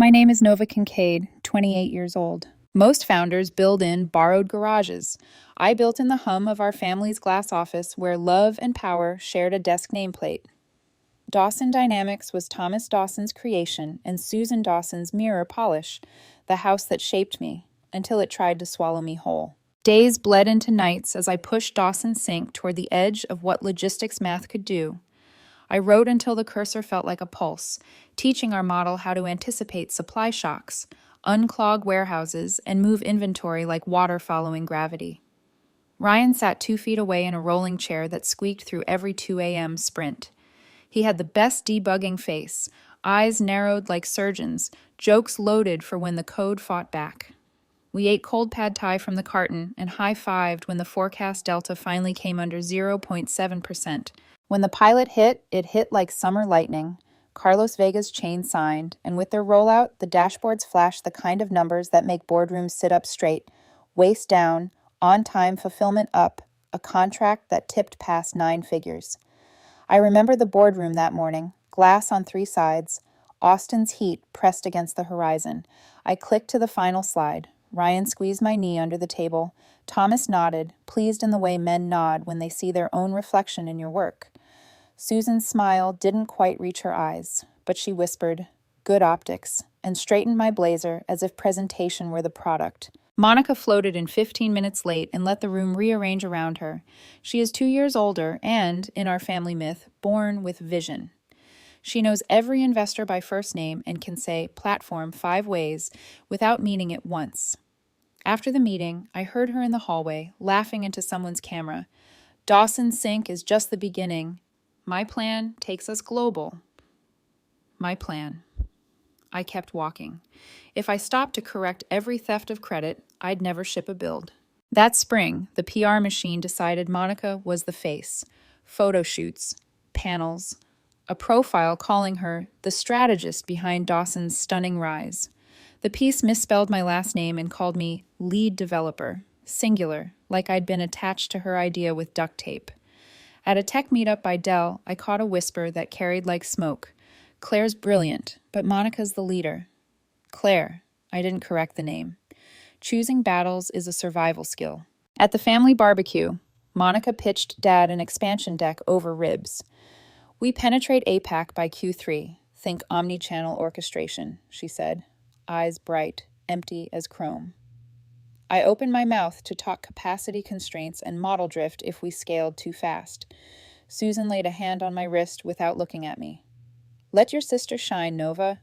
My name is Nova Kincaid, 28 years old. Most founders build in borrowed garages. I built in the hum of our family's glass office where love and power shared a desk nameplate. Dawson Dynamics was Thomas Dawson's creation and Susan Dawson's mirror polish, the house that shaped me, until it tried to swallow me whole. Days bled into nights as I pushed DawsonSync toward the edge of what logistics math could do. I wrote until the cursor felt like a pulse, teaching our model how to anticipate supply shocks, unclog warehouses, and move inventory like water following gravity. Ryan sat 2 feet away in a rolling chair that squeaked through every 2 a.m. sprint. He had the best debugging face, eyes narrowed like surgeons, jokes loaded for when the code fought back. We ate cold pad thai from the carton and high-fived when the forecast delta finally came under 0.7%. When the pilot hit, it hit like summer lightning. Carlos Vega's chain signed, and with their rollout, the dashboards flashed the kind of numbers that make boardrooms sit up straight, waist down, on-time fulfillment up, a contract that tipped past 9 figures. I remember the boardroom that morning, glass on 3 sides, Austin's heat pressed against the horizon. I clicked to the final slide. Ryan squeezed my knee under the table. Thomas nodded, pleased in the way men nod when they see their own reflection in your work. Susan's smile didn't quite reach her eyes, but she whispered, "Good optics," and straightened my blazer as if presentation were the product. Monica floated in 15 minutes late and let the room rearrange around her. She is 2 years older and, in our family myth, born with vision. She knows every investor by first name and can say platform 5 ways without meaning it once. After the meeting, I heard her in the hallway, laughing into someone's camera. DawsonSync is just the beginning. My plan takes us global. My plan. I kept walking. If I stopped to correct every theft of credit, I'd never ship a build. That spring, the PR machine decided Monica was the face. Photo shoots, panels, a profile calling her the strategist behind Dawson's stunning rise. The piece misspelled my last name and called me lead developer, singular, like I'd been attached to her idea with duct tape. At a tech meetup by Dell, I caught a whisper that carried like smoke. Claire's brilliant, but Monica's the leader. Claire, I didn't correct the name. Choosing battles is a survival skill. At the family barbecue, Monica pitched Dad an expansion deck over ribs. We penetrate APAC by Q3. Think omni-channel orchestration, she said, eyes bright, empty as chrome. I opened my mouth to talk capacity constraints and model drift if we scaled too fast. Susan laid a hand on my wrist without looking at me. Let your sister shine, Nova.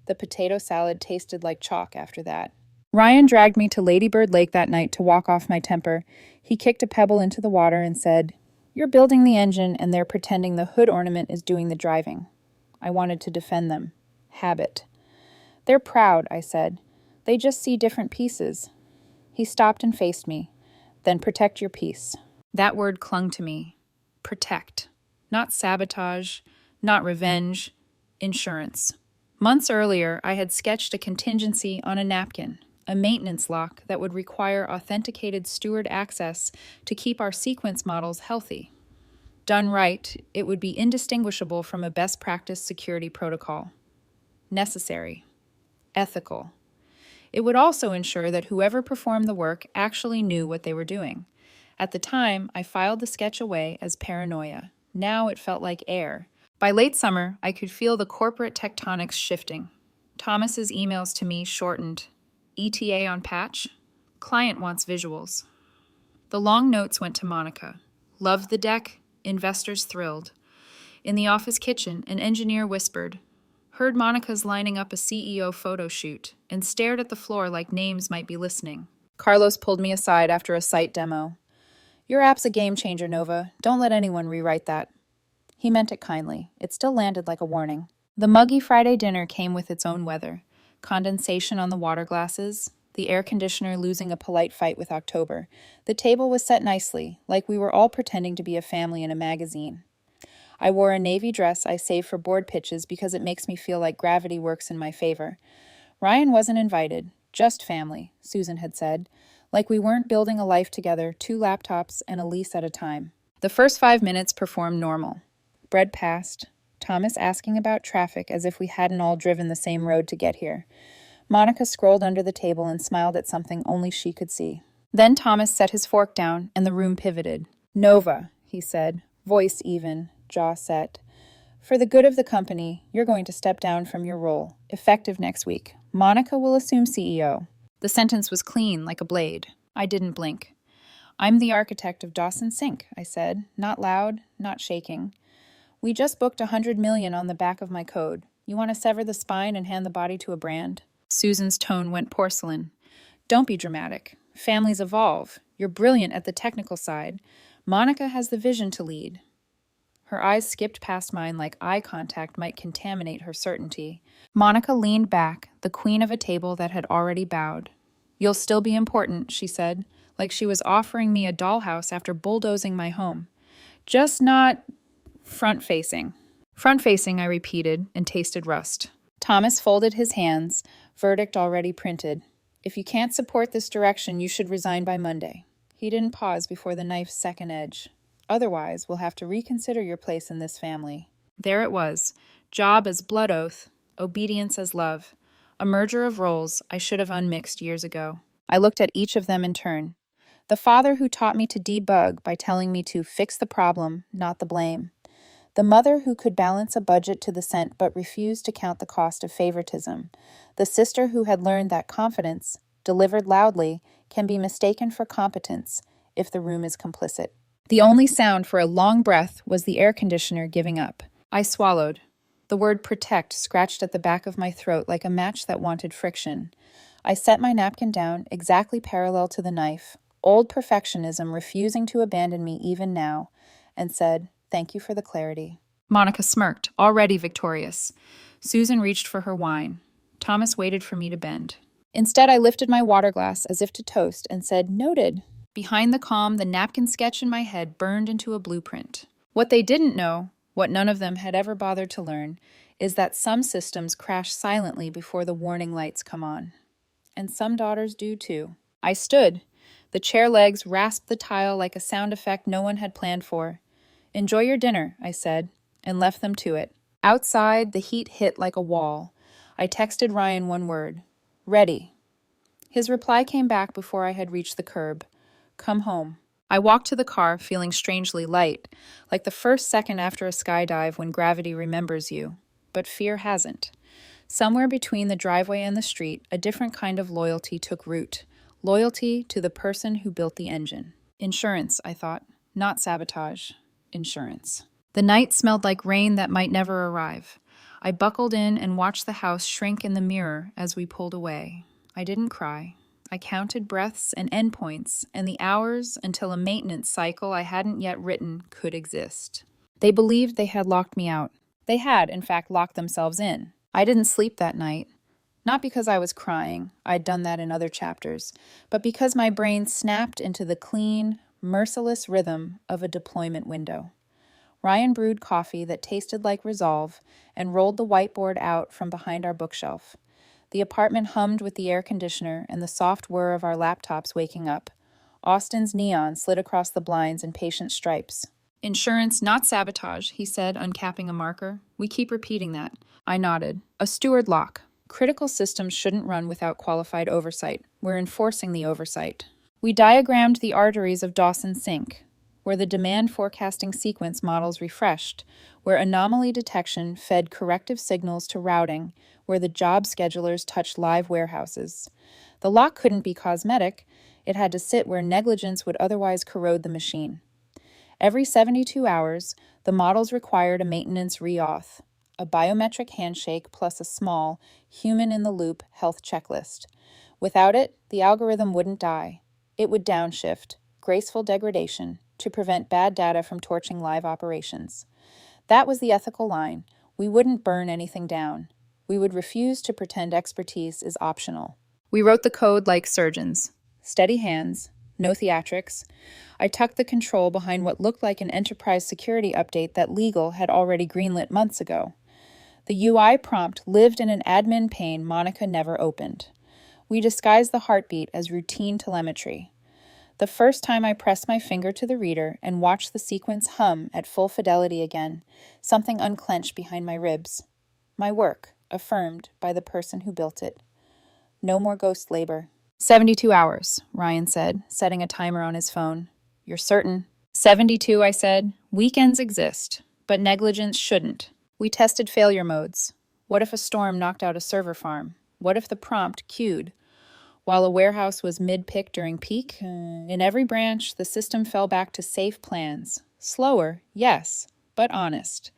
The potato salad tasted like chalk after that. Ryan dragged me to Ladybird Lake that night to walk off my temper. He kicked a pebble into the water and said, "You're building the engine and they're pretending the hood ornament is doing the driving." I wanted to defend them. Habit. They're proud, I said. They just see different pieces. He stopped and faced me. Then protect your peace. That word clung to me. Protect. Not sabotage, not revenge, insurance. Months earlier, I had sketched a contingency on a napkin, a maintenance lock that would require authenticated steward access to keep our sequence models healthy. Done right, it would be indistinguishable from a best practice security protocol. Necessary. Ethical. It would also ensure that whoever performed the work actually knew what they were doing. At the time, I filed the sketch away as paranoia. Now it felt like air. By late summer, I could feel the corporate tectonics shifting. Thomas's emails to me shortened. ETA on patch? Client wants visuals. The long notes went to Monica. Loved the deck? Investors thrilled. In the office kitchen, an engineer whispered. Heard Monica's lining up a CEO photo shoot and stared at the floor like names might be listening. Carlos pulled me aside after a site demo. Your app's a game changer, Nova. Don't let anyone rewrite that. He meant it kindly. It still landed like a warning. The muggy Friday dinner came with its own weather. Condensation on the water glasses, the air conditioner losing a polite fight with October. The table was set nicely, like we were all pretending to be a family in a magazine. I wore a navy dress I saved for board pitches because it makes me feel like gravity works in my favor. Ryan wasn't invited, just family, Susan had said, like we weren't building a life together, 2 laptops and a lease at a time. The first 5 minutes performed normal. Bread passed, Thomas asking about traffic as if we hadn't all driven the same road to get here. Monica scrolled under the table and smiled at something only she could see. Then Thomas set his fork down, and the room pivoted. "Nova," he said, voice even, jaw set. "For the good of the company, you're going to step down from your role, effective next week. Monica will assume CEO." The sentence was clean, like a blade. I didn't blink. "I'm the architect of DawsonSync," I said, not loud, not shaking. "We just booked $100 million on the back of my code. You want to sever the spine and hand the body to a brand?" Susan's tone went porcelain. "Don't be dramatic. Families evolve. You're brilliant at the technical side. Monica has the vision to lead." Her eyes skipped past mine like eye contact might contaminate her certainty. Monica leaned back, the queen of a table that had already bowed. "You'll still be important," she said, like she was offering me a dollhouse after bulldozing my home. "Just not front-facing." "Front-facing," I repeated, and tasted rust. Thomas folded his hands, verdict already printed. "If you can't support this direction, you should resign by Monday." He didn't pause before the knife's second edge. "Otherwise, we'll have to reconsider your place in this family." There it was. Job as blood oath, obedience as love. A merger of roles I should have unmixed years ago. I looked at each of them in turn. The father who taught me to debug by telling me to fix the problem, not the blame. The mother who could balance a budget to the cent but refused to count the cost of favoritism. The sister who had learned that confidence, delivered loudly, can be mistaken for competence if the room is complicit. The only sound for a long breath was the air conditioner giving up. I swallowed. The word protect scratched at the back of my throat like a match that wanted friction. I set my napkin down, exactly parallel to the knife, old perfectionism refusing to abandon me even now, and said, "Thank you for the clarity." Monica smirked, already victorious. Susan reached for her wine. Thomas waited for me to bend. Instead, I lifted my water glass as if to toast and said, "Noted." Behind the calm, the napkin sketch in my head burned into a blueprint. What they didn't know, what none of them had ever bothered to learn, is that some systems crash silently before the warning lights come on. And some daughters do too. I stood. The chair legs rasped the tile like a sound effect no one had planned for. "Enjoy your dinner," I said, and left them to it. Outside, the heat hit like a wall. I texted Ryan one word, "Ready." His reply came back before I had reached the curb. "Come home." I walked to the car, feeling strangely light, like the first second after a skydive when gravity remembers you. But fear hasn't. Somewhere between the driveway and the street, a different kind of loyalty took root. Loyalty to the person who built the engine. Insurance, I thought. Not sabotage. Insurance. The night smelled like rain that might never arrive. I buckled in and watched the house shrink in the mirror as we pulled away. I didn't cry. I counted breaths and endpoints and the hours until a maintenance cycle I hadn't yet written could exist. They believed they had locked me out. They had, in fact, locked themselves in. I didn't sleep that night. Not because I was crying, I'd done that in other chapters, but because my brain snapped into the clean, merciless rhythm of a deployment window. Ryan brewed coffee that tasted like resolve and rolled the whiteboard out from behind our bookshelf. The apartment hummed with the air conditioner and the soft whir of our laptops waking up. Austin's neon slid across the blinds in patient stripes. "Insurance, not sabotage," he said, uncapping a marker. "We keep repeating that." I nodded. "A steward lock. Critical systems shouldn't run without qualified oversight. We're enforcing the oversight." We diagrammed the arteries of DawsonSync, where the demand forecasting sequence models refreshed, where anomaly detection fed corrective signals to routing, where the job schedulers touched live warehouses. The lock couldn't be cosmetic. It had to sit where negligence would otherwise corrode the machine. Every 72 hours, the models required a maintenance re-auth, a biometric handshake plus a small, human-in-the-loop health checklist. Without it, the algorithm wouldn't die. It would downshift, graceful degradation, to prevent bad data from torching live operations. That was the ethical line. We wouldn't burn anything down. We would refuse to pretend expertise is optional. We wrote the code like surgeons. Steady hands, no theatrics. I tucked the control behind what looked like an enterprise security update that legal had already greenlit months ago. The UI prompt lived in an admin pane Monica never opened. We disguised the heartbeat as routine telemetry. The first time I pressed my finger to the reader and watched the sequence hum at full fidelity again, something unclenched behind my ribs. My work, affirmed by the person who built it. No more ghost labor. 72 hours, Ryan said, setting a timer on his phone. You're certain? 72, I said. Weekends exist, but negligence shouldn't. We tested failure modes. What if a storm knocked out a server farm? What if the prompt queued? While a warehouse was mid-pick during peak, in every branch, the system fell back to safe plans. Slower, yes, but honest.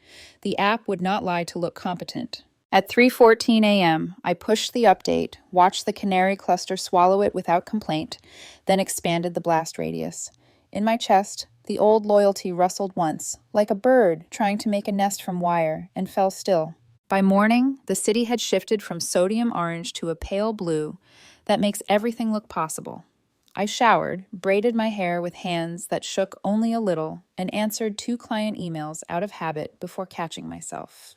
The app would not lie to look competent. At 3:14 a.m., I pushed the update, watched the canary cluster swallow it without complaint, then expanded the blast radius. In my chest, the old loyalty rustled once, like a bird trying to make a nest from wire, and fell still. By morning, the city had shifted from sodium orange to a pale blue that makes everything look possible. I showered, braided my hair with hands that shook only a little, and answered 2 client emails out of habit before catching myself.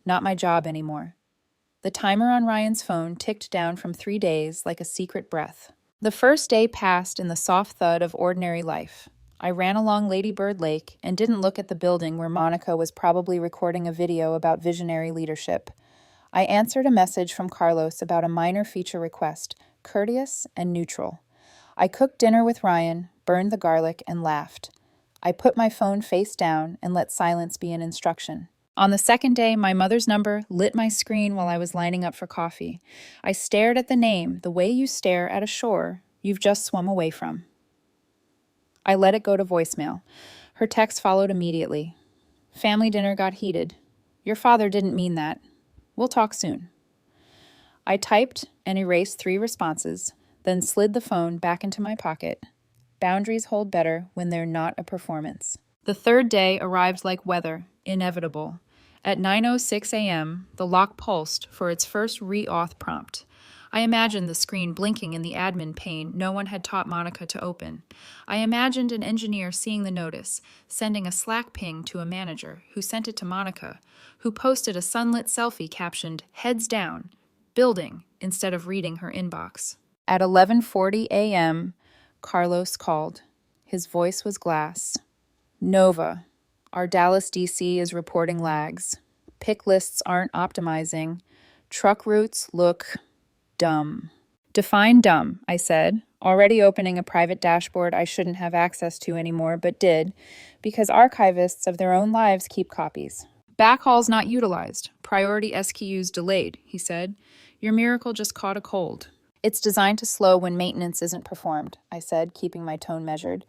Not my job anymore. The timer on Ryan's phone ticked down from 3 days like a secret breath. The first day passed in the soft thud of ordinary life. I ran along Lady Bird Lake and didn't look at the building where Monica was probably recording a video about visionary leadership. I answered a message from Carlos about a minor feature request, courteous and neutral. I cooked dinner with Ryan, burned the garlic, and laughed. I put my phone face down and let silence be an instruction. On the second day, my mother's number lit my screen while I was lining up for coffee. I stared at the name the way you stare at a shore you've just swum away from. I let it go to voicemail. Her text followed immediately. Family dinner got heated. Your father didn't mean that. We'll talk soon. I typed and erased 3 responses, then slid the phone back into my pocket. Boundaries hold better when they're not a performance. The third day arrived like weather, inevitable. At 9:06 a.m., the lock pulsed for its first re-auth prompt. I imagined the screen blinking in the admin pane no one had taught Monica to open. I imagined an engineer seeing the notice, sending a Slack ping to a manager, who sent it to Monica, who posted a sunlit selfie captioned, "Heads down," building, instead of reading her inbox. At 11:40 a.m., Carlos called. His voice was glass. Nova. Our Dallas DC is reporting lags. Pick lists aren't optimizing. Truck routes look dumb. Define dumb, I said, already opening a private dashboard I shouldn't have access to anymore, but did, because archivists of their own lives keep copies. Backhauls not utilized. Priority SKUs delayed, he said. Your miracle just caught a cold. It's designed to slow when maintenance isn't performed, I said, keeping my tone measured,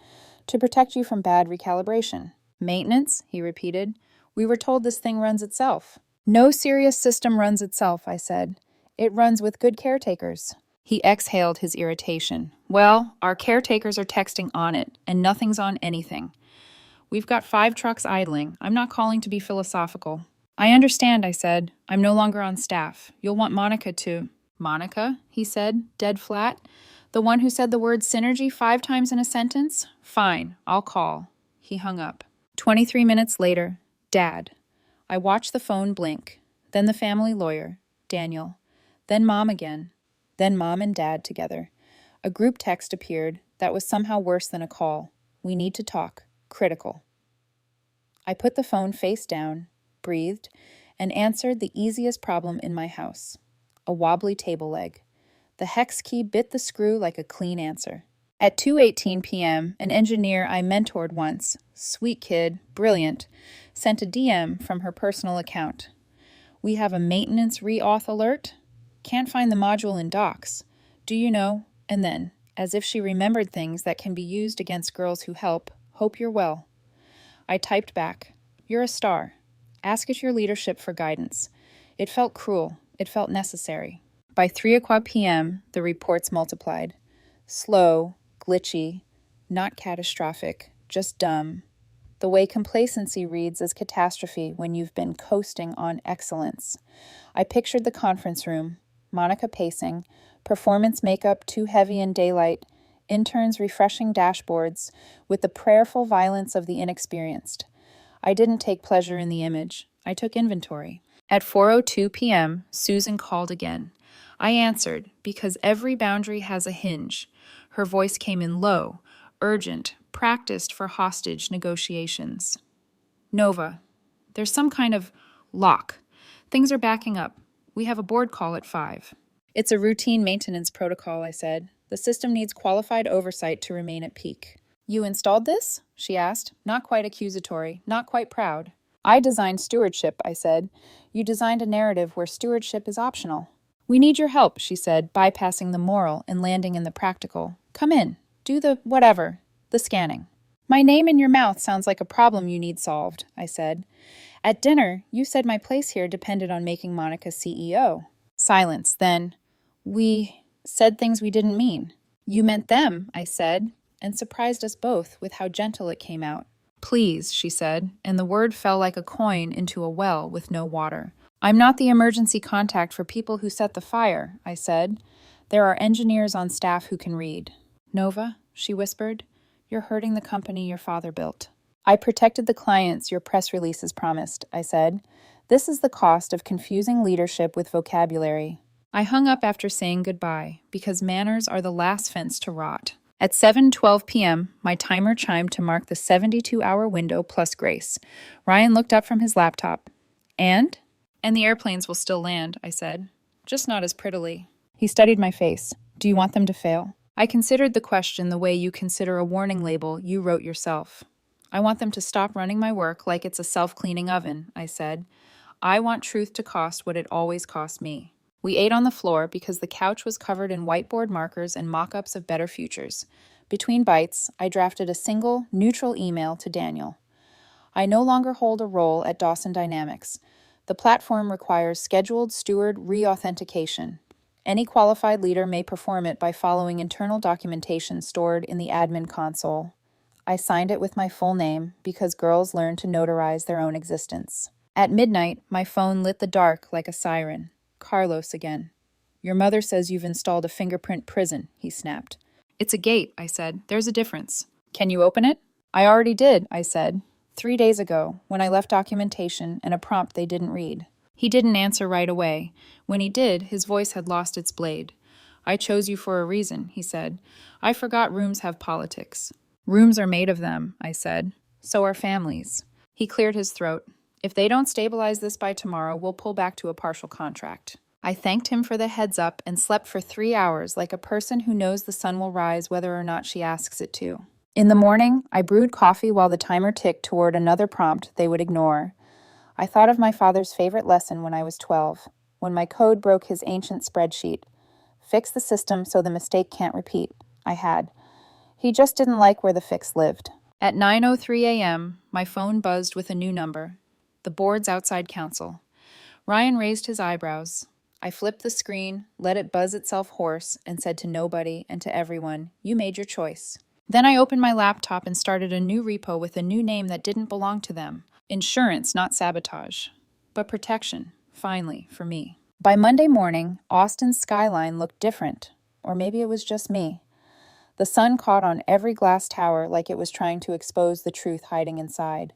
to protect you from bad recalibration. Maintenance, he repeated. We were told this thing runs itself. No serious system runs itself, I said. It runs with good caretakers. He exhaled his irritation. Well, our caretakers are texting on it, and nothing's on anything. We've got 5 trucks idling. I'm not calling to be philosophical. I understand, I said. I'm no longer on staff. You'll want Monica to... Monica, he said, dead flat. The one who said the word synergy 5 times in a sentence? Fine, I'll call. He hung up. 23 minutes later, Dad. I watched the phone blink. Then the family lawyer, Daniel. Then Mom again. Then Mom and Dad together. A group text appeared that was somehow worse than a call. We need to talk. Critical. I put the phone face down, breathed, and answered the easiest problem in my house. A wobbly table leg. The hex key bit the screw like a clean answer. At 2:18 p.m., an engineer I mentored once, sweet kid, brilliant, sent a DM from her personal account. We have a maintenance re-auth alert. Can't find the module in docs. Do you know? And then, as if she remembered things that can be used against girls who help, hope you're well. I typed back, you're a star. Ask at your leadership for guidance. It felt cruel. It felt necessary. By 3:00 p.m., the reports multiplied. Slow, glitchy, not catastrophic, just dumb. The way complacency reads as catastrophe when you've been coasting on excellence. I pictured the conference room, Monica pacing, performance makeup too heavy in daylight, interns refreshing dashboards with the prayerful violence of the inexperienced. I didn't take pleasure in the image. I took inventory. At 4:02 p.m., Susan called again. I answered, because every boundary has a hinge. Her voice came in low, urgent, practiced for hostage negotiations. Nova, there's some kind of lock. Things are backing up. We have a board call at 5. It's a routine maintenance protocol, I said. The system needs qualified oversight to remain at peak. You installed this? She asked, not quite accusatory, not quite proud. I designed stewardship, I said. You designed a narrative where stewardship is optional. We need your help, she said, bypassing the moral and landing in the practical. Come in. Do the whatever. The scanning. My name in your mouth sounds like a problem you need solved, I said. At dinner, you said my place here depended on making Monica CEO. Silence. Then, we said things we didn't mean. You meant them, I said, and surprised us both with how gentle it came out. Please, she said, and the word fell like a coin into a well with no water. I'm not the emergency contact for people who set the fire, I said. There are engineers on staff who can read. Nova, she whispered, you're hurting the company your father built. I protected the clients your press releases promised, I said. This is the cost of confusing leadership with vocabulary. I hung up after saying goodbye, because manners are the last fence to rot. At 7:12 p.m., my timer chimed to mark the 72-hour window plus grace. Ryan looked up from his laptop. And? And the airplanes will still land, I said. Just not as prettily. He studied my face. Do you want them to fail? I considered the question the way you consider a warning label you wrote yourself. I want them to stop running my work like it's a self-cleaning oven, I said. I want truth to cost what it always cost me. We ate on the floor because the couch was covered in whiteboard markers and mock-ups of better futures. Between bites, I drafted a single, neutral email to Daniel. I no longer hold a role at Dawson Dynamics. The platform requires scheduled steward re-authentication. Any qualified leader may perform it by following internal documentation stored in the admin console. I signed it with my full name because girls learn to notarize their own existence. At midnight, my phone lit the dark like a siren. Carlos again. Your mother says you've installed a fingerprint prison, he snapped. It's a gate, I said. There's a difference. Can you open it? I already did, I said. 3 days ago, when I left documentation and a prompt they didn't read. He didn't answer right away. When he did, his voice had lost its blade. I chose you for a reason, he said. I forgot rooms have politics. Rooms are made of them, I said. So are families. He cleared his throat. If they don't stabilize this by tomorrow, we'll pull back to a partial contract. I thanked him for the heads up and slept for 3 hours like a person who knows the sun will rise whether or not she asks it to. In the morning, I brewed coffee while the timer ticked toward another prompt they would ignore. I thought of my father's favorite lesson when I was 12, when my code broke his ancient spreadsheet. Fix the system so the mistake can't repeat. I had. He just didn't like where the fix lived. At 9:03 a.m., my phone buzzed with a new number. The board's outside counsel. Ryan raised his eyebrows. I flipped the screen, let it buzz itself hoarse, and said to nobody and to everyone, you made your choice. Then I opened my laptop and started a new repo with a new name that didn't belong to them. Insurance, not sabotage. But protection, finally, for me. By Monday morning, Austin's skyline looked different. Or maybe it was just me. The sun caught on every glass tower like it was trying to expose the truth hiding inside.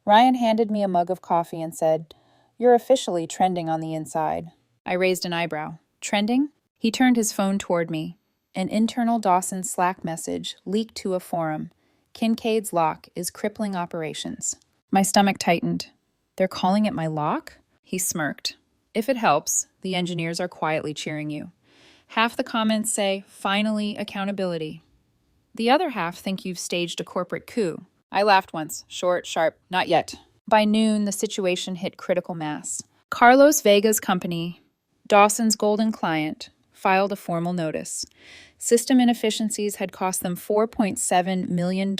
Ryan handed me a mug of coffee and said, You're officially trending on the inside. I raised an eyebrow. Trending? He turned his phone toward me. An internal Dawson Slack message leaked to a forum. Kincaid's lock is crippling operations. My stomach tightened. They're calling it my lock? He smirked. If it helps, the engineers are quietly cheering you. Half the comments say, finally, accountability. The other half think you've staged a corporate coup. I laughed once, short, sharp, not yet. By noon, the situation hit critical mass. Carlos Vega's company, Dawson's golden client, filed a formal notice. System inefficiencies had cost them $4.7 million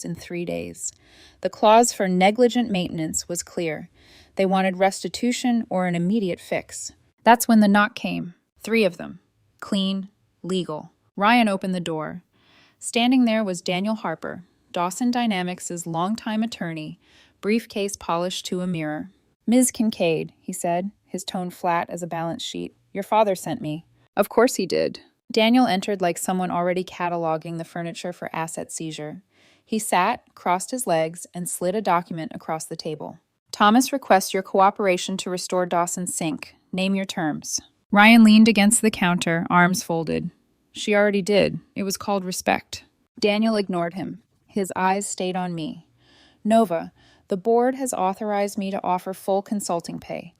in 3 days. The clause for negligent maintenance was clear. They wanted restitution or an immediate fix. That's when the knock came. 3 of them. Clean, legal. Ryan opened the door. Standing there was Daniel Harper, Dawson Dynamics' longtime attorney, briefcase polished to a mirror. Ms. Kincaid, he said, his tone flat as a balance sheet. Your father sent me. Of course he did. Daniel entered like someone already cataloging the furniture for asset seizure. He sat, crossed his legs, and slid a document across the table. Thomas requests your cooperation to restore DawsonSync. Name your terms. Ryan leaned against the counter, arms folded. She already did. It was called respect. Daniel ignored him. His eyes stayed on me. Nova, the board has authorized me to offer full consulting pay.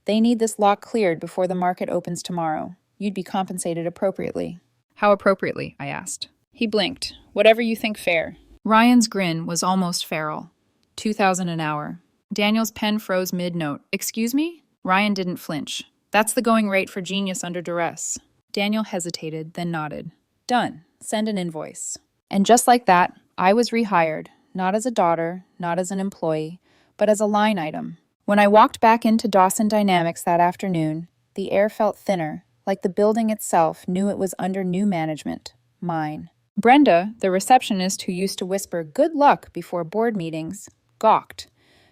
They need this lock cleared before the market opens tomorrow. You'd be compensated appropriately. How appropriately? I asked. He blinked. Whatever you think fair. Ryan's grin was almost feral. 2,000 an hour. Daniel's pen froze mid-note. Excuse me? Ryan didn't flinch. That's the going rate for genius under duress. Daniel hesitated, then nodded. Done. Send an invoice. And just like that, I was rehired, not as a daughter, not as an employee, but as a line item. When I walked back into Dawson Dynamics that afternoon, the air felt thinner, like the building itself knew it was under new management. Mine. Brenda, the receptionist who used to whisper good luck before board meetings, gawked.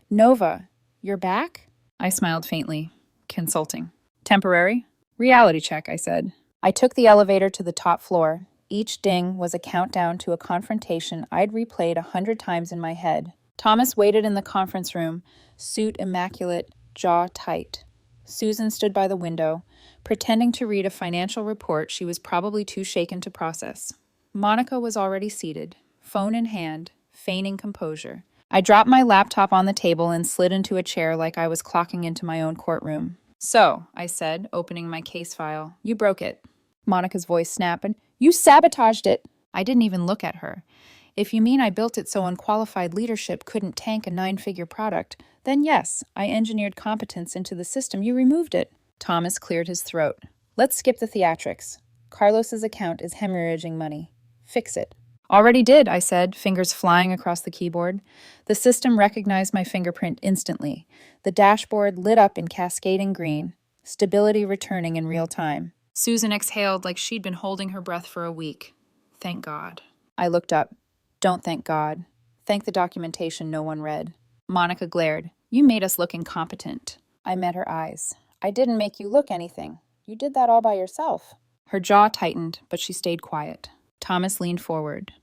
Nova, you're back? I smiled faintly. Consulting. Temporary? Reality check, I said. I took the elevator to the top floor. Each ding was a countdown to a confrontation I'd replayed 100 times in my head. Thomas waited in the conference room, suit immaculate, jaw tight. Susan stood by the window, pretending to read a financial report she was probably too shaken to process. Monica was already seated, phone in hand, feigning composure. I dropped my laptop on the table and slid into a chair like I was clocking into my own courtroom. So, I said, opening my case file, you broke it. Monica's voice snapped. You sabotaged it. I didn't even look at her. If you mean I built it so unqualified leadership couldn't tank a 9-figure product, then yes, I engineered competence into the system you removed it. Thomas cleared his throat. Let's skip the theatrics. Carlos's account is hemorrhaging money. Fix it. Already did, I said, fingers flying across the keyboard. The system recognized my fingerprint instantly. The dashboard lit up in cascading green, stability returning in real time. Susan exhaled like she'd been holding her breath for a week. Thank God. I looked up. Don't thank God. Thank the documentation no one read. Monica glared. You made us look incompetent. I met her eyes. I didn't make you look anything. You did that all by yourself. Her jaw tightened, but she stayed quiet. Thomas leaned forward.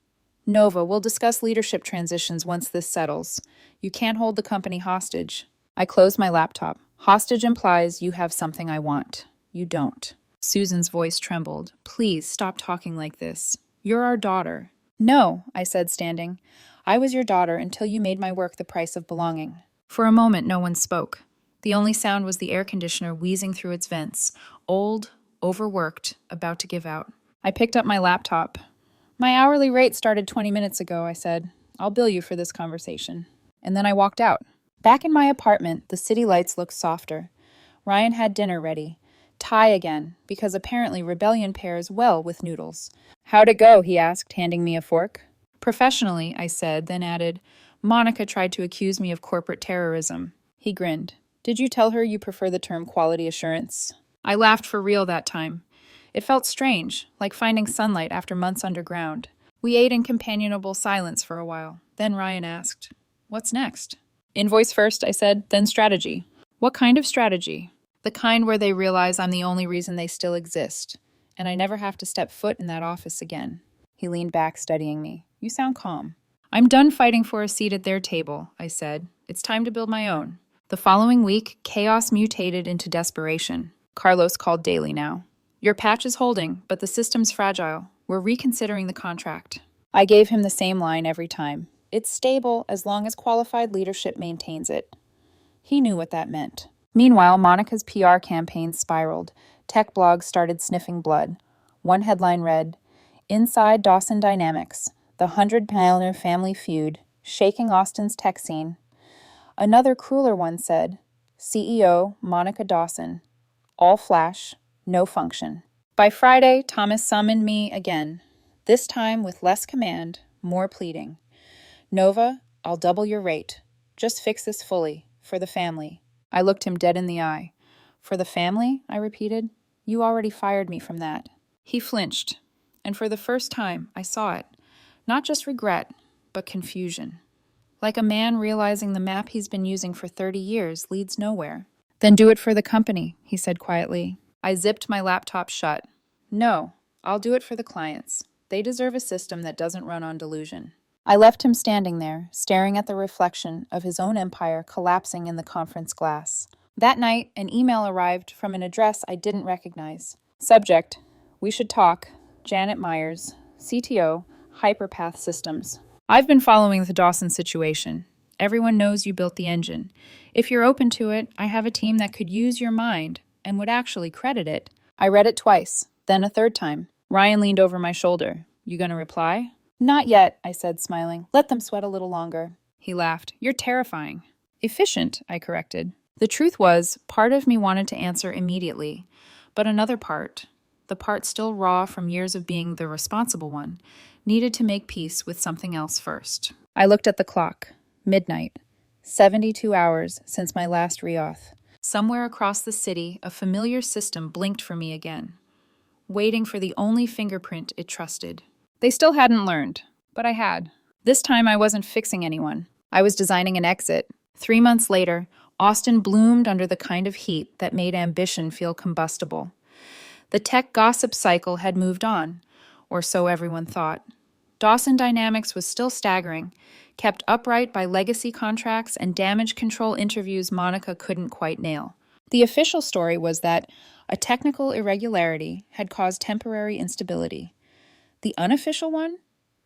Nova, we'll discuss leadership transitions once this settles. You can't hold the company hostage. I closed my laptop. Hostage implies you have something I want. You don't. Susan's voice trembled. Please stop talking like this. You're our daughter. No, I said, standing. I was your daughter until you made my work the price of belonging. For a moment, no one spoke. The only sound was the air conditioner wheezing through its vents, old, overworked, about to give out. I picked up my laptop. My hourly rate started 20 minutes ago, I said. I'll bill you for this conversation. And then I walked out. Back in my apartment, the city lights looked softer. Ryan had dinner ready. Thai again, because apparently rebellion pairs well with noodles. How'd it go? He asked, handing me a fork. Professionally, I said, then added, Monica tried to accuse me of corporate terrorism. He grinned. Did you tell her you prefer the term quality assurance? I laughed for real that time. It felt strange, like finding sunlight after months underground. We ate in companionable silence for a while. Then Ryan asked, What's next? Invoice first, I said, then strategy. What kind of strategy? The kind where they realize I'm the only reason they still exist, and I never have to step foot in that office again. He leaned back, studying me. You sound calm. I'm done fighting for a seat at their table, I said. It's time to build my own. The following week, chaos mutated into desperation. Carlos called daily now. Your patch is holding, but the system's fragile. We're reconsidering the contract. I gave him the same line every time. It's stable as long as qualified leadership maintains it. He knew what that meant. Meanwhile, Monica's PR campaign spiraled. Tech blogs started sniffing blood. One headline read, Inside Dawson Dynamics, the 100-pounder family feud, shaking Austin's tech scene. Another crueler one said, CEO Monica Dawson, all flash, no function. By Friday, Thomas summoned me again, this time with less command, more pleading. Nova, I'll double your rate. Just fix this fully, for the family. I looked him dead in the eye. For the family, I repeated. You already fired me from that. He flinched, and for the first time, I saw it. Not just regret, but confusion. Like a man realizing the map he's been using for 30 years leads nowhere. Then do it for the company, he said quietly. I zipped my laptop shut. No, I'll do it for the clients. They deserve a system that doesn't run on delusion. I left him standing there, staring at the reflection of his own empire collapsing in the conference glass. That night, an email arrived from an address I didn't recognize. Subject, we should talk. Janet Myers, CTO, Hyperpath systems. I've been following the Dawson situation. Everyone knows you built the engine. If you're open to it, I have a team that could use your mind and would actually credit it. I read it twice, then a third time. Ryan leaned over my shoulder. You gonna reply? Not yet, I said, smiling. Let them sweat a little longer. He laughed. You're terrifying. Efficient, I corrected. The truth was, part of me wanted to answer immediately, but another part, the part still raw from years of being the responsible one, needed to make peace with something else first. I looked at the clock. Midnight. 72 hours since my last reauth. Somewhere across the city, a familiar system blinked for me again, waiting for the only fingerprint it trusted. They still hadn't learned, but I had. This time I wasn't fixing anyone. I was designing an exit. 3 months later, Austin bloomed under the kind of heat that made ambition feel combustible. The tech gossip cycle had moved on, or so everyone thought. Dawson Dynamics was still staggering, kept upright by legacy contracts and damage control interviews Monica couldn't quite nail. The official story was that a technical irregularity had caused temporary instability. The unofficial one?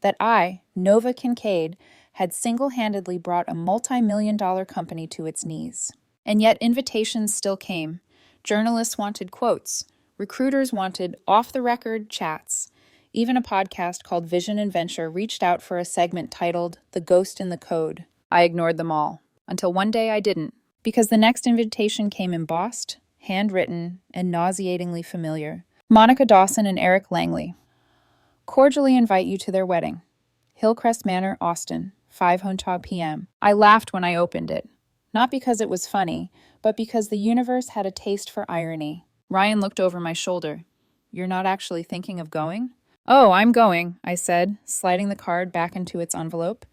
That I, Nova Kincaid, had single-handedly brought a multi-million-dollar company to its knees. And yet invitations still came. Journalists wanted quotes. Recruiters wanted off-the-record chats. Even a podcast called Vision and Venture reached out for a segment titled The Ghost in the Code. I ignored them all, until one day I didn't, because the next invitation came embossed, handwritten, and nauseatingly familiar. Monica Dawson and Eric Langley cordially invite you to their wedding. Hillcrest Manor, Austin, 5:00 p.m. I laughed when I opened it, not because it was funny, but because the universe had a taste for irony. Ryan looked over my shoulder. You're not actually thinking of going? Oh, I'm going, I said, sliding the card back into its envelope.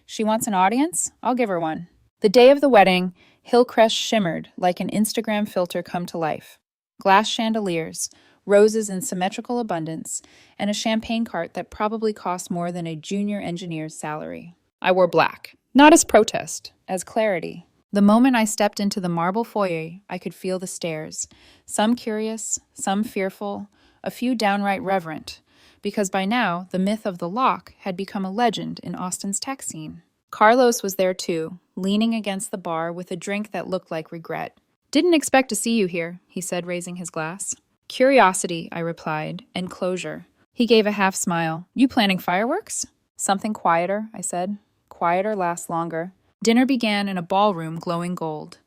She wants an audience? I'll give her one. The day of the wedding, Hillcrest shimmered like an Instagram filter come to life. Glass chandeliers, roses in symmetrical abundance, and a champagne cart that probably cost more than a junior engineer's salary. I wore black, not as protest, as clarity. The moment I stepped into the marble foyer, I could feel the stares, some curious, some fearful, a few downright reverent, because by now the myth of the lock had become a legend in Austin's tech scene. Carlos was there too, leaning against the bar with a drink that looked like regret. Didn't expect to see you here, he said, raising his glass. Curiosity, I replied, and closure. He gave a half smile. You planning fireworks? Something quieter, I said. Quieter lasts longer. Dinner began in a ballroom glowing gold.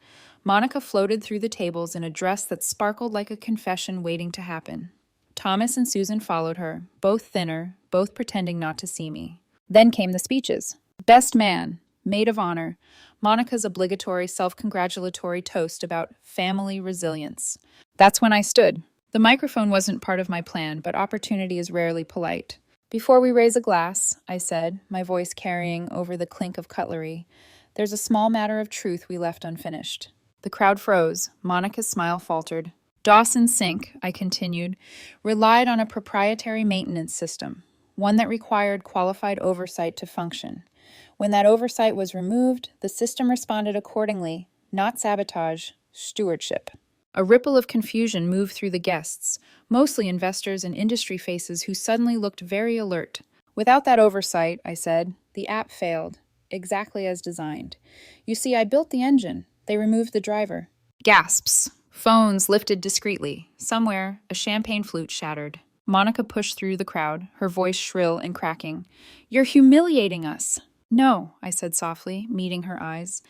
Monica floated through the tables in a dress that sparkled like a confession waiting to happen. Thomas and Susan followed her, both thinner, both pretending not to see me. Then came the speeches. Best man, maid of honor, Monica's obligatory self-congratulatory toast about family resilience. That's when I stood. The microphone wasn't part of my plan, but opportunity is rarely polite. Before we raise a glass, I said, my voice carrying over the clink of cutlery, there's a small matter of truth we left unfinished. The crowd froze. Monica's smile faltered. DawsonSync, I continued, relied on a proprietary maintenance system, one that required qualified oversight to function. When that oversight was removed, the system responded accordingly, not sabotage, stewardship. A ripple of confusion moved through the guests, mostly investors and industry faces who suddenly looked very alert. Without that oversight, I said, the app failed, exactly as designed. You see, I built the engine. They removed the driver. Gasps. Phones lifted discreetly. Somewhere, a champagne flute shattered. Monica pushed through the crowd, her voice shrill and cracking. You're humiliating us. No, I said softly, meeting her eyes.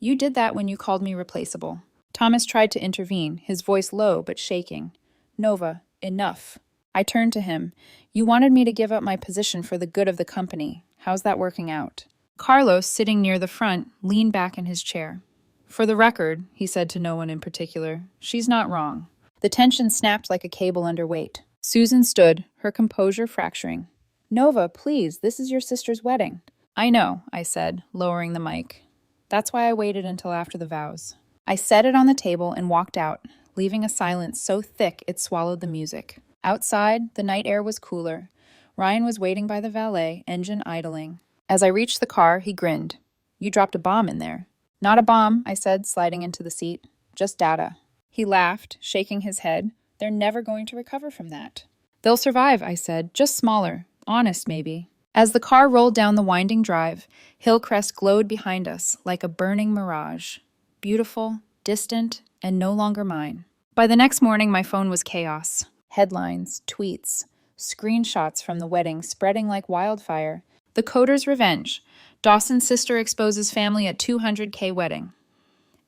You did that when you called me replaceable. Thomas tried to intervene, his voice low but shaking. Nova, enough. I turned to him. You wanted me to give up my position for the good of the company. How's that working out? Carlos, sitting near the front, leaned back in his chair. For the record, he said to no one in particular, she's not wrong. The tension snapped like a cable under weight. Susan stood, her composure fracturing. Nova, please, this is your sister's wedding. I know, I said, lowering the mic. That's why I waited until after the vows. I set it on the table and walked out, leaving a silence so thick it swallowed the music. Outside, the night air was cooler. Ryan was waiting by the valet, engine idling. As I reached the car, he grinned. You dropped a bomb in there. Not a bomb, I said, sliding into the seat. Just data. He laughed, shaking his head. They're never going to recover from that. They'll survive, I said, just smaller. Honest, maybe. As the car rolled down the winding drive, Hillcrest glowed behind us like a burning mirage. Beautiful, distant, and no longer mine. By the next morning, my phone was chaos. Headlines, tweets, screenshots from the wedding spreading like wildfire. The coder's revenge. Dawson's sister exposes family at 200K wedding.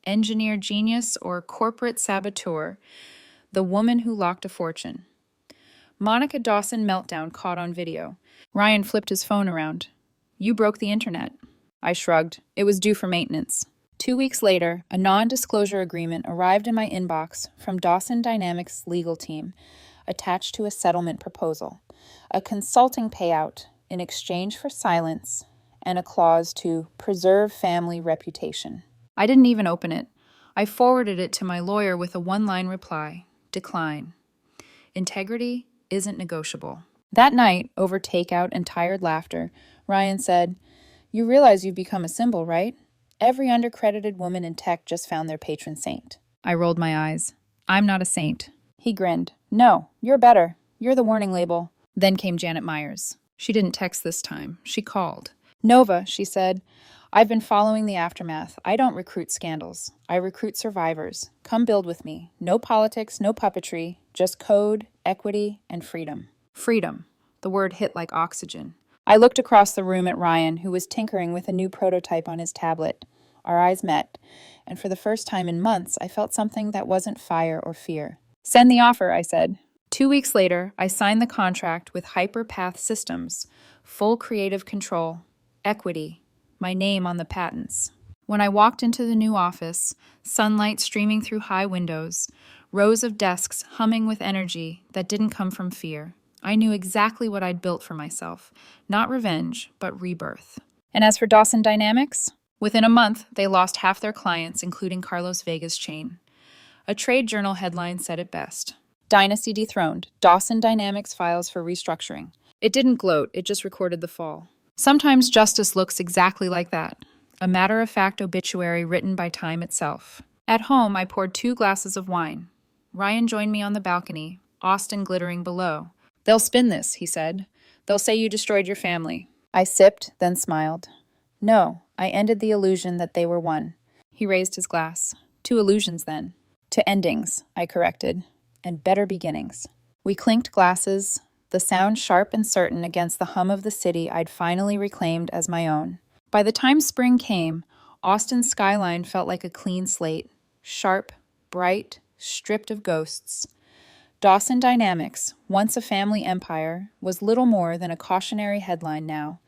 Engineer genius or corporate saboteur. The woman who locked a fortune. Monica Dawson meltdown caught on video. Ryan flipped his phone around. You broke the internet. I shrugged. It was due for maintenance. 2 weeks later, a non-disclosure agreement arrived in my inbox from Dawson Dynamics' legal team, attached to a settlement proposal, a consulting payout in exchange for silence, and a clause to preserve family reputation. I didn't even open it. I forwarded it to my lawyer with a one-line reply. Decline. Integrity isn't negotiable. That night, over takeout and tired laughter, Ryan said, You realize you've become a symbol, right? Every undercredited woman in tech just found their patron saint. I rolled my eyes. I'm not a saint. He grinned. No, you're better. You're the warning label. Then came Janet Myers. She didn't text this time. She called. Nova, she said, I've been following the aftermath. I don't recruit scandals. I recruit survivors. Come build with me. No politics, no puppetry, just code, equity, and freedom. Freedom. The word hit like oxygen. I looked across the room at Ryan, who was tinkering with a new prototype on his tablet. Our eyes met, and for the first time in months, I felt something that wasn't fire or fear. Send the offer, I said. 2 weeks later, I signed the contract with Hyperpath Systems. Full creative control. Equity. My name on the patents. When I walked into the new office, sunlight streaming through high windows, rows of desks humming with energy that didn't come from fear, I knew exactly what I'd built for myself. Not revenge, but rebirth. And as for Dawson Dynamics, within a month, they lost half their clients, including Carlos Vega's chain. A trade journal headline said it best. Dynasty dethroned. Dawson Dynamics files for restructuring. It didn't gloat, it just recorded the fall. Sometimes justice looks exactly like that. A matter-of-fact obituary written by time itself. At home, I poured 2 glasses of wine. Ryan joined me on the balcony, Austin glittering below. They'll spin this, he said. They'll say you destroyed your family. I sipped, then smiled. No, I ended the illusion that they were one. He raised his glass. 2 illusions, then. To endings, I corrected. And better beginnings. We clinked glasses, the sound sharp and certain against the hum of the city I'd finally reclaimed as my own. By the time spring came, Austin's skyline felt like a clean slate. Sharp, bright, stripped of ghosts. Dawson Dynamics, once a family empire, was little more than a cautionary headline now.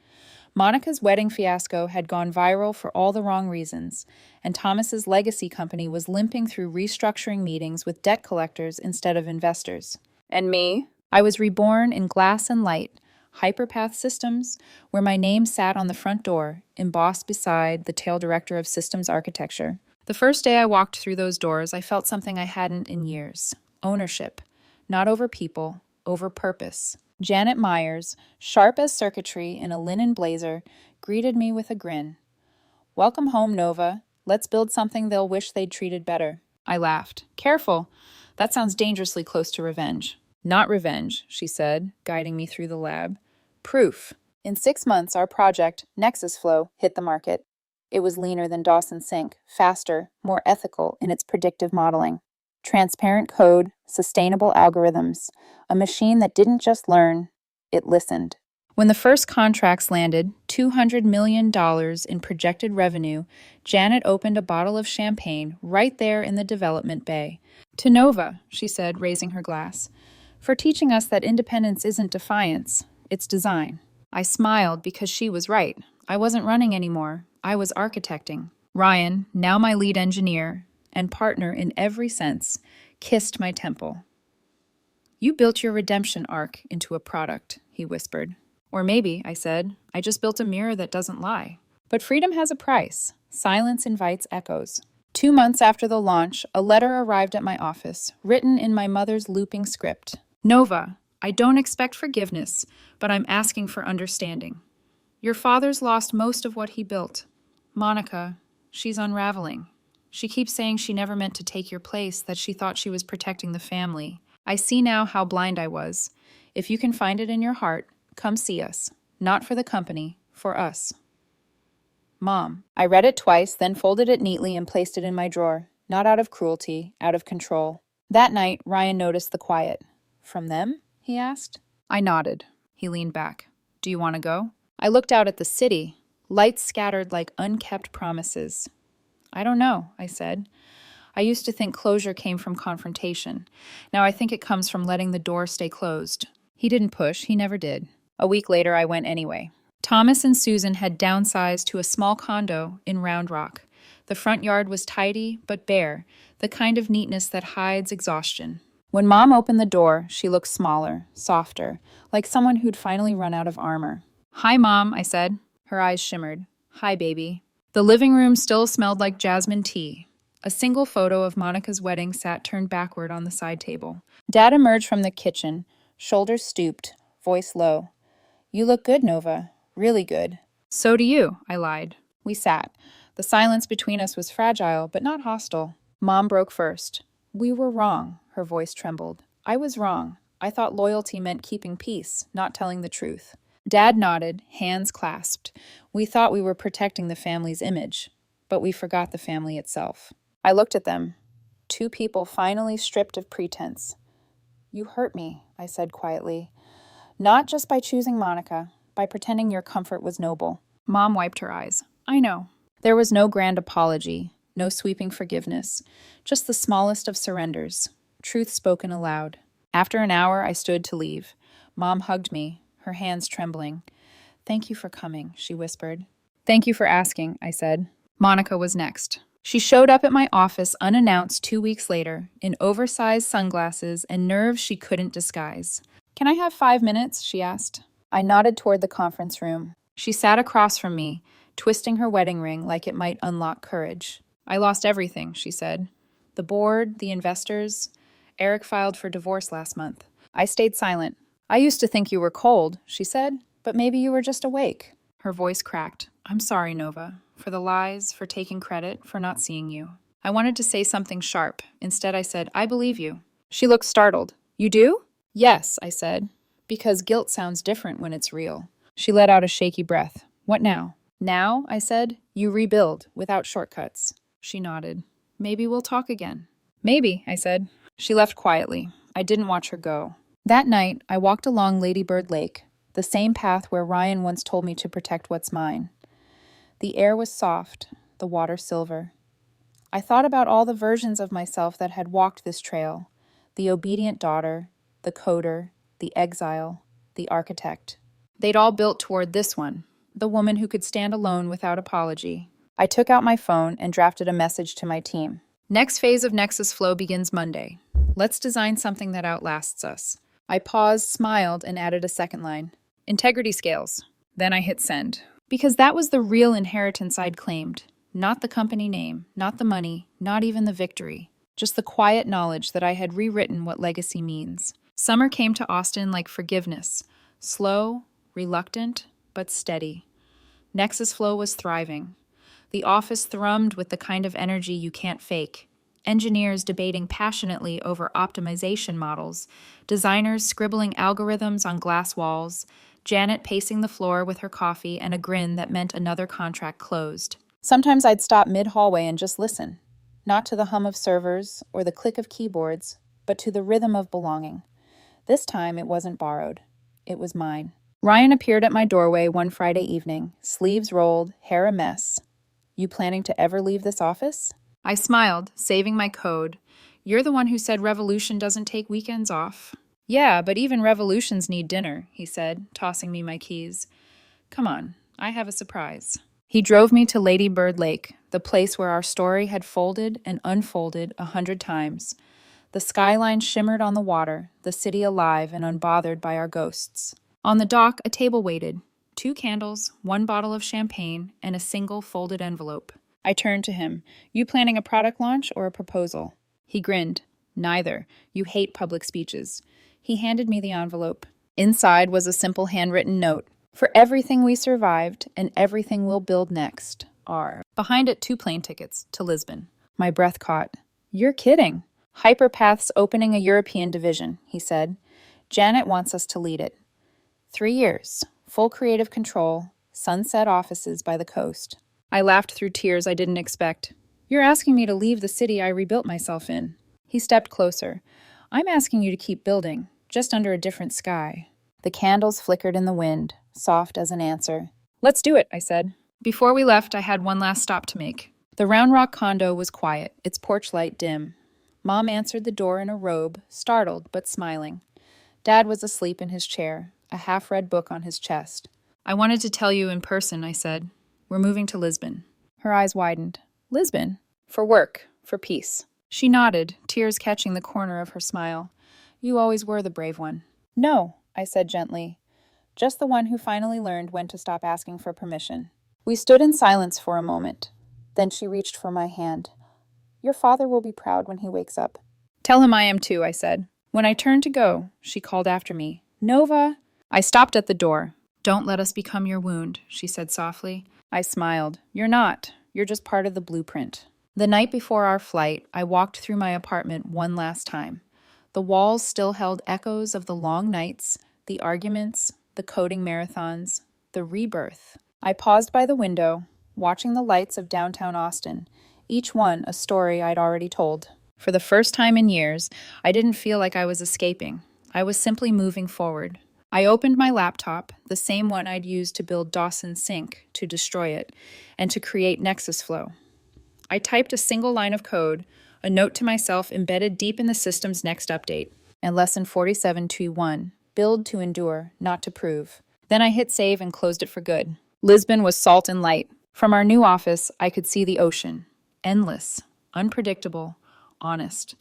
Monica's wedding fiasco had gone viral for all the wrong reasons, and Thomas's legacy company was limping through restructuring meetings with debt collectors instead of investors. And me? I was reborn in glass and light, Hyperpath Systems, where my name sat on the front door, embossed beside the tail director of systems architecture. The first day I walked through those doors, I felt something I hadn't in years. Ownership. Not over people, over purpose. Janet Myers, sharp as circuitry in a linen blazer, greeted me with a grin. Welcome home, Nova. Let's build something they'll wish they'd treated better. I laughed. Careful. That sounds dangerously close to revenge. Not revenge, she said, guiding me through the lab. Proof. In 6 months, our project, Nexus Flow, hit the market. It was leaner than DawsonSync, faster, more ethical in its predictive modeling. Transparent code, sustainable algorithms, a machine that didn't just learn, it listened. When the first contracts landed, $200 million in projected revenue, Janet opened a bottle of champagne right there in the development bay. To Nova, she said, raising her glass, for teaching us that independence isn't defiance, it's design. I smiled because she was right. I wasn't running anymore. I was architecting. Ryan, now my lead engineer, and partner in every sense, kissed my temple. You built your redemption arc into a product, he whispered. Or maybe, I said, I just built a mirror that doesn't lie. But freedom has a price. Silence invites echoes. 2 months after the launch, a letter arrived at my office, written in my mother's looping script. Nova, I don't expect forgiveness, but I'm asking for understanding. Your father's lost most of what he built. Monica, she's unraveling. She keeps saying she never meant to take your place, that she thought she was protecting the family. I see now how blind I was. If you can find it in your heart, come see us. Not for the company, for us. Mom. I read it twice, then folded it neatly and placed it in my drawer. Not out of cruelty, out of control. That night, Ryan noticed the quiet. From them? He asked. I nodded. He leaned back. Do you want to go? I looked out at the city, lights scattered like unkept promises. I don't know, I said. I used to think closure came from confrontation. Now I think it comes from letting the door stay closed. He didn't push, he never did. A week later, I went anyway. Thomas and Susan had downsized to a small condo in Round Rock. The front yard was tidy but bare, the kind of neatness that hides exhaustion. When Mom opened the door, she looked smaller, softer, like someone who'd finally run out of armor. Hi, Mom, I said. Her eyes shimmered. Hi, baby. The living room still smelled like jasmine tea. A single photo of Monica's wedding sat turned backward on the side table. Dad emerged from the kitchen, shoulders stooped, voice low. You look good, Nova. Really good. So do you, I lied. We sat. The silence between us was fragile, but not hostile. Mom broke first. We were wrong, her voice trembled. I was wrong. I thought loyalty meant keeping peace, not telling the truth. Dad nodded, hands clasped. We thought we were protecting the family's image, but we forgot the family itself. I looked at them. Two people finally stripped of pretense. You hurt me, I said quietly. Not just by choosing Monica, by pretending your comfort was noble. Mom wiped her eyes. I know. There was no grand apology, no sweeping forgiveness, just the smallest of surrenders, truth spoken aloud. After an hour, I stood to leave. Mom hugged me, her hands trembling. Thank you for coming, she whispered. Thank you for asking, I said. Monica was next. She showed up at my office unannounced 2 weeks later, in oversized sunglasses and nerves she couldn't disguise. Can I have 5 minutes? She asked. I nodded toward the conference room. She sat across from me, twisting her wedding ring like it might unlock courage. I lost everything, she said. The board, the investors. Eric filed for divorce last month. I stayed silent. I used to think you were cold, she said, but maybe you were just awake. Her voice cracked. I'm sorry, Nova. For the lies, for taking credit, for not seeing you. I wanted to say something sharp. Instead, I said, I believe you. She looked startled. You do? Yes, I said, because guilt sounds different when it's real. She let out a shaky breath. What now? Now, I said, you rebuild, without shortcuts. She nodded. Maybe we'll talk again. Maybe, I said. She left quietly. I didn't watch her go. That night, I walked along Lady Bird Lake, the same path where Ryan once told me to protect what's mine. The air was soft, the water silver. I thought about all the versions of myself that had walked this trail. The obedient daughter, the coder, the exile, the architect. They'd all built toward this one, the woman who could stand alone without apology. I took out my phone and drafted a message to my team. Next phase of Nexus Flow begins Monday. Let's design something that outlasts us. I paused, smiled, and added a second line. Integrity scales. Then I hit send. Because that was the real inheritance I'd claimed. Not the company name, not the money, not even the victory. Just the quiet knowledge that I had rewritten what legacy means. Summer came to Austin like forgiveness. Slow, reluctant, but steady. Nexus Flow was thriving. The office thrummed with the kind of energy you can't fake. Engineers debating passionately over optimization models, designers scribbling algorithms on glass walls, Janet pacing the floor with her coffee and a grin that meant another contract closed. Sometimes I'd stop mid-hallway and just listen, not to the hum of servers or the click of keyboards, but to the rhythm of belonging. This time it wasn't borrowed. It was mine. Ryan appeared at my doorway one Friday evening, sleeves rolled, hair a mess. You planning to ever leave this office? I smiled, saving my code. You're the one who said revolution doesn't take weekends off. Yeah, but even revolutions need dinner, he said, tossing me my keys. Come on, I have a surprise. He drove me to Lady Bird Lake, the place where our story had folded and unfolded 100 times. The skyline shimmered on the water, the city alive and unbothered by our ghosts. On the dock, a table waited. 2 candles, 1 bottle of champagne, and a single folded envelope. I turned to him. You planning a product launch or a proposal? He grinned. Neither. You hate public speeches. He handed me the envelope. Inside was a simple handwritten note. For everything we survived and everything we'll build next. R. Behind it 2 plane tickets to Lisbon. My breath caught. You're kidding. Hyperpath's opening a European division, he said. Janet wants us to lead it. 3 years. Full creative control, sunset offices by the coast. I laughed through tears I didn't expect. You're asking me to leave the city I rebuilt myself in. He stepped closer. I'm asking you to keep building, just under a different sky. The candles flickered in the wind, soft as an answer. Let's do it, I said. Before we left, I had one last stop to make. The Round Rock condo was quiet, its porch light dim. Mom answered the door in a robe, startled but smiling. Dad was asleep in his chair, a half-read book on his chest. I wanted to tell you in person, I said. We're moving to Lisbon. Her eyes widened. Lisbon? For work, for peace. She nodded, tears catching the corner of her smile. You always were the brave one. No, I said gently. Just the one who finally learned when to stop asking for permission. We stood in silence for a moment. Then she reached for my hand. Your father will be proud when he wakes up. Tell him I am too, I said. When I turned to go, she called after me. Nova! I stopped at the door. Don't let us become your wound, she said softly. I smiled. You're not. You're just part of the blueprint. The night before our flight, I walked through my apartment one last time. The walls still held echoes of the long nights, the arguments, the coding marathons, the rebirth. I paused by the window, watching the lights of downtown Austin, each one a story I'd already told. For the first time in years, I didn't feel like I was escaping. I was simply moving forward. I opened my laptop, the same one I'd used to build DawsonSync to destroy it, and to create Nexus Flow. I typed a single line of code, a note to myself embedded deep in the system's next update, and lesson 47.2.1, build to endure, not to prove. Then I hit save and closed it for good. Lisbon was salt and light. From our new office, I could see the ocean. Endless, unpredictable, honest.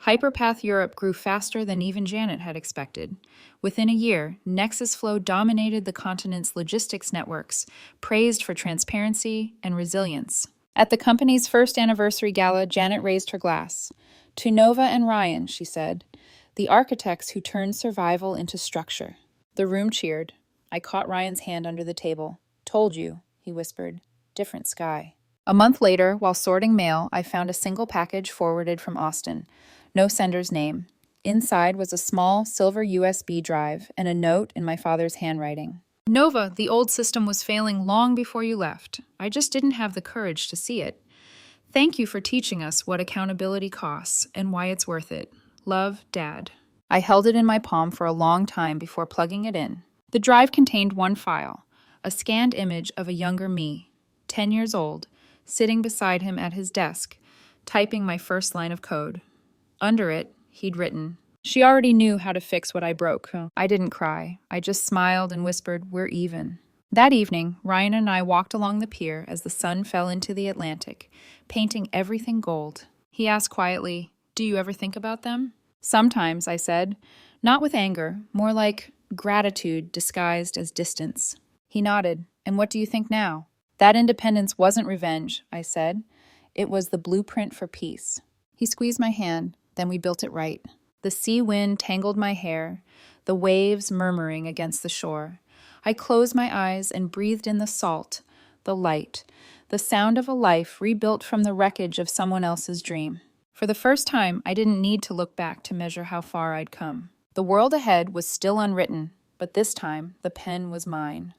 Hyperpath Europe grew faster than even Janet had expected. Within a year, Nexus Flow dominated the continent's logistics networks, praised for transparency and resilience. At the company's first anniversary gala, Janet raised her glass. To Nova and Ryan, she said, the architects who turned survival into structure. The room cheered. I caught Ryan's hand under the table. Told you, he whispered. Different sky. A month later, while sorting mail, I found a single package forwarded from Austin. No sender's name. Inside was a small silver USB drive and a note in my father's handwriting. Nova, the old system was failing long before you left. I just didn't have the courage to see it. Thank you for teaching us what accountability costs and why it's worth it. Love, Dad. I held it in my palm for a long time before plugging it in. The drive contained one file, a scanned image of a younger me, 10 years old, sitting beside him at his desk, typing my first line of code. Under it, he'd written, She already knew how to fix what I broke. I didn't cry. I just smiled and whispered, we're even. That evening, Ryan and I walked along the pier as the sun fell into the Atlantic, painting everything gold. He asked quietly, do you ever think about them? Sometimes, I said. Not with anger, more like gratitude disguised as distance. He nodded. And what do you think now? That independence wasn't revenge, I said. It was the blueprint for peace. He squeezed my hand, then we built it right. The sea wind tangled my hair, the waves murmuring against the shore. I closed my eyes and breathed in the salt, the light, the sound of a life rebuilt from the wreckage of someone else's dream. For the first time, I didn't need to look back to measure how far I'd come. The world ahead was still unwritten, but this time the pen was mine.